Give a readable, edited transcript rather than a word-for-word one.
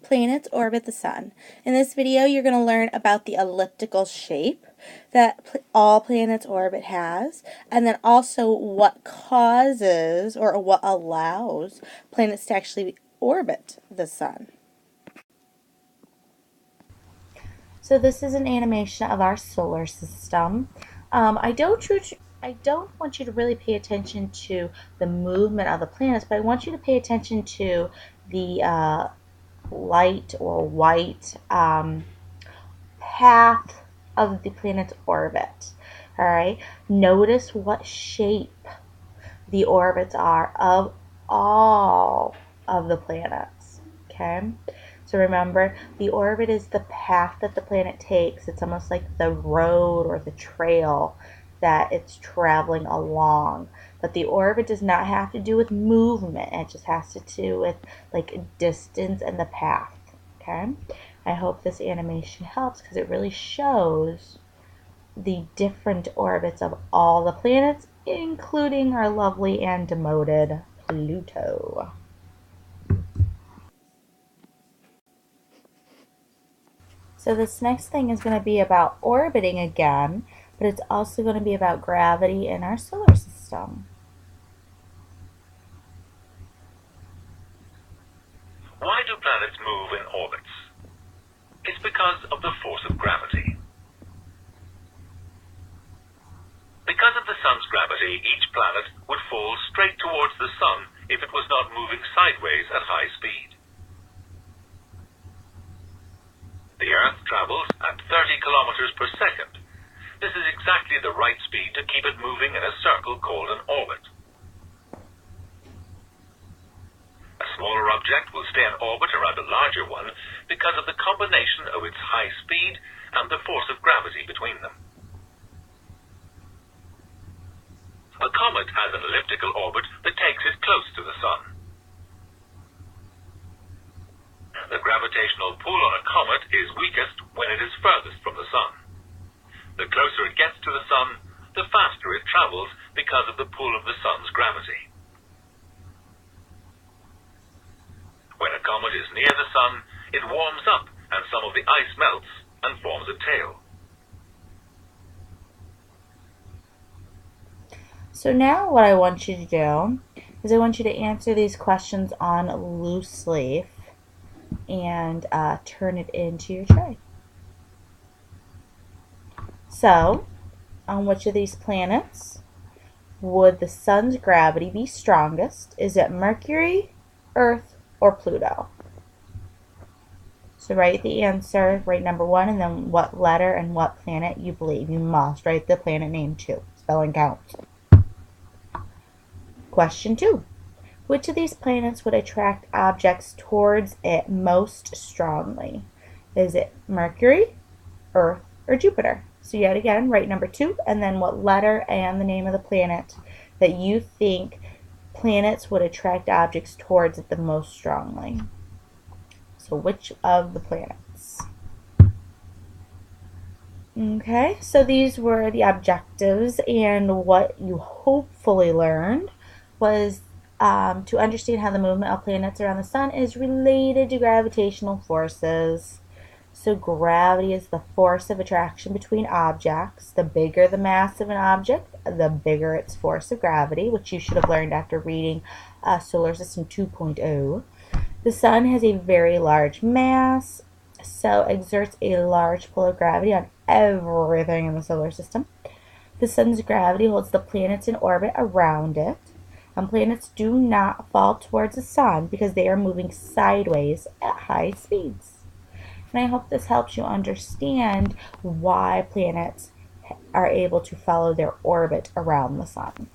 planets orbit the sun. In this video, you're going to learn about the elliptical shape that all planets orbit has, and then also what causes or what allows planets to actually orbit the sun. So this is an animation of our solar system. I don't want you to really pay attention to the movement of the planets, but I want you to pay attention to the light or white path of the planet's orbit. All right, notice what shape the orbits are of all of the planets. Okay, so remember, the orbit is the path that the planet takes. It's almost like the road or the trail that it's traveling along. But the orbit does not have to do with movement. It just has to do with like distance and the path. Okay, I hope this animation helps because it really shows the different orbits of all the planets, including our lovely and demoted Pluto. So this next thing is going to be about orbiting again, but it's also going to be about gravity in our solar system. Why do planets move in orbits? It's because of the force of gravity. Because of the sun's gravity, each planet would fall straight towards the sun if it was not moving sideways at high speed. The Earth travels at 30 kilometers per second. This is exactly the right speed to keep it moving in a circle called an orbit. A smaller object will stay in orbit around a larger one because of the combination of its high speed and the force of gravity between them. A comet has an elliptical orbit that takes it close to the sun. The gravitational pull on a comet is weakest when it is furthest from the sun. The closer it gets to the sun, the faster it travels because of the pull of the sun's gravity. When a comet is near the sun, it warms up and some of the ice melts and forms a tail. So now what I want you to do is I want you to answer these questions on loose leaf and turn it into your tray. So, on which of these planets would the sun's gravity be strongest? Is it Mercury, Earth, or Pluto? So write the answer, write number 1, and then what letter and what planet you believe. You must write the planet name too. Spelling counts. Question 2. Which of these planets would attract objects towards it most strongly? Is it Mercury, Earth, or Jupiter? So yet again, write number 2 and then what letter and the name of the planet that you think planets would attract objects towards it the most strongly. So which of the planets? Okay, so these were the objectives, and what you hopefully learned was to understand how the movement of planets around the sun is related to gravitational forces. So gravity is the force of attraction between objects. The bigger the mass of an object, the bigger its force of gravity, which you should have learned after reading Solar System 2.0. The sun has a very large mass, so exerts a large pull of gravity on everything in the solar system. The sun's gravity holds the planets in orbit around it. And planets do not fall towards the sun because they are moving sideways at high speeds. And I hope this helps you understand why planets are able to follow their orbit around the sun.